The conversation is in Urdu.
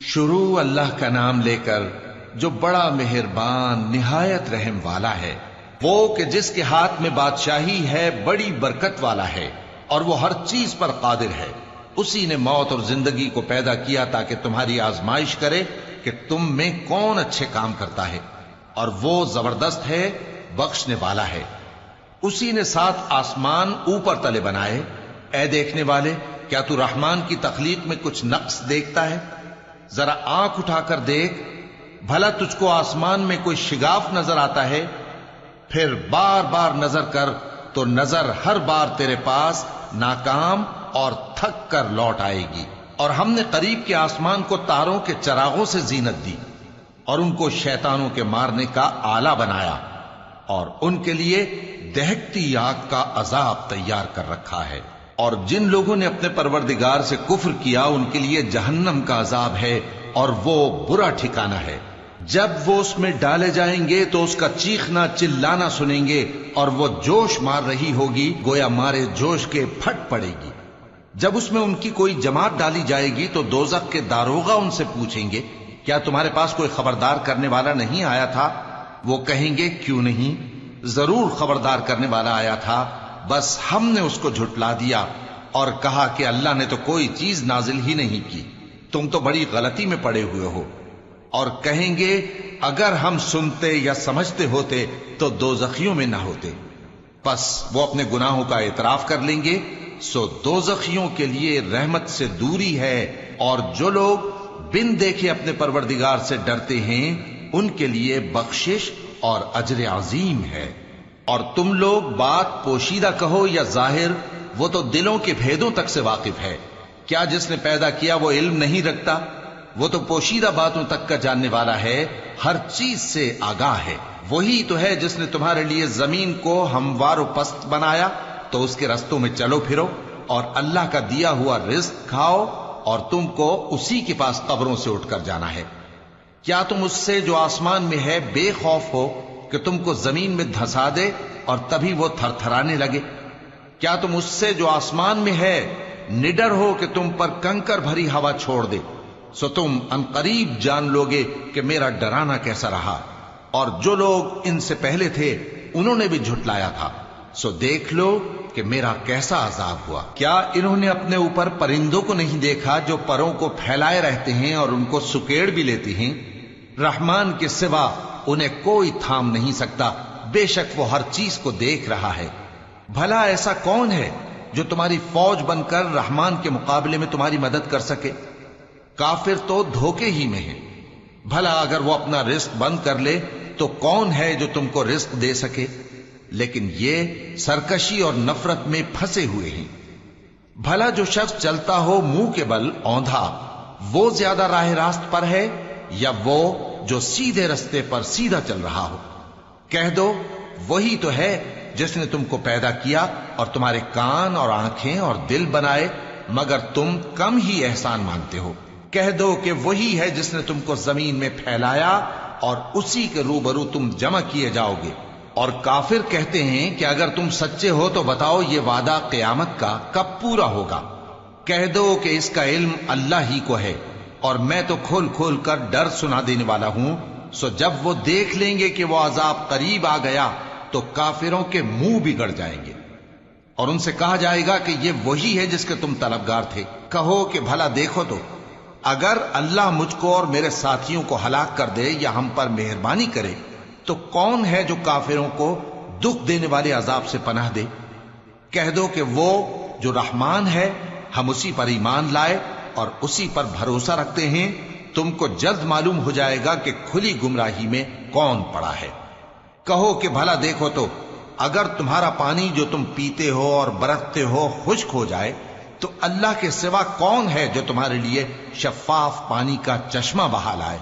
شروع اللہ کا نام لے کر جو بڑا مہربان نہایت رحم والا ہے، وہ کہ جس کے ہاتھ میں بادشاہی ہے، بڑی برکت والا ہے اور وہ ہر چیز پر قادر ہے۔ اسی نے موت اور زندگی کو پیدا کیا تاکہ تمہاری آزمائش کرے کہ تم میں کون اچھے کام کرتا ہے، اور وہ زبردست ہے، بخشنے والا ہے۔ اسی نے 7 آسمان اوپر تلے بنائے۔ اے دیکھنے والے، کیا تو رحمان کی تخلیق میں کچھ نقص دیکھتا ہے؟ ذرا آنکھ اٹھا کر دیکھ، بھلا تجھ کو آسمان میں کوئی شگاف نظر آتا ہے؟ پھر بار بار نظر کر تو نظر ہر بار تیرے پاس ناکام اور تھک کر لوٹ آئے گی۔ اور ہم نے قریب کے آسمان کو تاروں کے چراغوں سے زینت دی اور ان کو شیطانوں کے مارنے کا آلہ بنایا، اور ان کے لیے دہکتی آگ کا عذاب تیار کر رکھا ہے۔ اور جن لوگوں نے اپنے پروردگار سے کفر کیا ان کے لیے جہنم کا عذاب ہے، اور وہ برا ٹھکانہ ہے۔ جب وہ اس میں ڈالے جائیں گے تو اس کا چیخنا چلانا سنیں گے، اور وہ جوش مار رہی ہوگی گویا مارے جوش کے پھٹ پڑے گی۔ جب اس میں ان کی کوئی جماعت ڈالی جائے گی تو دوزخ کے داروغہ ان سے پوچھیں گے، کیا تمہارے پاس کوئی خبردار کرنے والا نہیں آیا تھا؟ وہ کہیں گے، کیوں نہیں، ضرور خبردار کرنے والا آیا تھا، بس ہم نے اس کو جھٹلا دیا اور کہا کہ اللہ نے تو کوئی چیز نازل ہی نہیں کی، تم تو بڑی غلطی میں پڑے ہوئے ہو۔ اور کہیں گے، اگر ہم سنتے یا سمجھتے ہوتے تو دوزخیوں میں نہ ہوتے۔ پس وہ اپنے گناہوں کا اعتراف کر لیں گے، سو دوزخیوں کے لیے رحمت سے دوری ہے، اور جو لوگ بن دیکھے اپنے پروردگار سے ڈرتے ہیں ان کے لیے بخشش اور اجر عظیم ہے۔ اور تم لوگ بات پوشیدہ کہو یا ظاہر، وہ تو دلوں کے بھیدوں تک سے واقف ہے۔ کیا جس نے پیدا کیا وہ علم نہیں رکھتا؟ وہ تو پوشیدہ باتوں تک کا جاننے والا ہے، ہر چیز سے آگاہ ہے۔ وہی تو ہے جس نے تمہارے لیے زمین کو ہموار و پست بنایا، تو اس کے رستوں میں چلو پھرو، اور اللہ کا دیا ہوا رزق کھاؤ، اور تم کو اسی کے پاس قبروں سے اٹھ کر جانا ہے۔ کیا تم اس سے جو آسمان میں ہے بے خوف ہو کہ تم کو زمین میں دھسا دے اور تبھی وہ تھر تھرانے لگے؟ کیا تم اس سے جو آسمان میں ہے نڈر ہو کہ تم پر کنکر بھری ہوا چھوڑ دے؟ سو تم عنقریب جان لوگے کہ میرا ڈرانا کیسا رہا۔ اور جو لوگ ان سے پہلے تھے انہوں نے بھی جھٹلایا تھا، سو دیکھ لو کہ میرا کیسا عذاب ہوا۔ کیا انہوں نے اپنے اوپر پرندوں کو نہیں دیکھا جو پروں کو پھیلائے رہتے ہیں اور ان کو سکیڑ بھی لیتے ہیں؟ رحمان کے سوا انہیں کوئی تھام نہیں سکتا، بے شک وہ ہر چیز کو دیکھ رہا ہے۔ بھلا ایسا کون ہے جو تمہاری فوج بن کر رحمان کے مقابلے میں تمہاری مدد کر سکے؟ کافر تو دھوکے ہی میں ہے۔ بھلا اگر وہ اپنا رزق بند کر لے تو کون ہے جو تم کو رزق دے سکے؟ لیکن یہ سرکشی اور نفرت میں پھنسے ہوئے ہیں۔ بھلا جو شخص چلتا ہو منہ کے بل اوندھا، وہ زیادہ راہ راست پر ہے یا وہ جو سیدھے رستے پر سیدھا چل رہا ہو؟ کہہ دو، وہی تو ہے جس نے تم کو پیدا کیا اور تمہارے کان اور آنکھیں اور دل بنائے، مگر تم کم ہی احسان مانگتے ہو۔ کہہ دو کہ وہی ہے جس نے تم کو زمین میں پھیلایا اور اسی کے روبرو تم جمع کیے جاؤ گے۔ اور کافر کہتے ہیں کہ اگر تم سچے ہو تو بتاؤ یہ وعدہ قیامت کا کب پورا ہوگا؟ کہہ دو کہ اس کا علم اللہ ہی کو ہے، اور میں تو کھول کھول کر ڈر سنا دینے والا ہوں۔ سو جب وہ دیکھ لیں گے کہ وہ عذاب قریب آ گیا تو کافروں کے منہ بگڑ جائیں گے، اور ان سے کہا جائے گا کہ یہ وہی ہے جس کے تم طلبگار تھے۔ کہو کہ بھلا دیکھو تو، اگر اللہ مجھ کو اور میرے ساتھیوں کو ہلاک کر دے یا ہم پر مہربانی کرے تو کون ہے جو کافروں کو دکھ دینے والے عذاب سے پناہ دے؟ کہہ دو کہ وہ جو رحمان ہے، ہم اسی پر ایمان لائے اور اسی پر بھروسہ رکھتے ہیں۔ تم کو جلد معلوم ہو جائے گا کہ کھلی گمراہی میں کون پڑا ہے۔ کہو کہ بھلا دیکھو تو، اگر تمہارا پانی جو تم پیتے ہو اور برتتے ہو خشک ہو جائے تو اللہ کے سوا کون ہے جو تمہارے لیے شفاف پانی کا چشمہ بہا لائے؟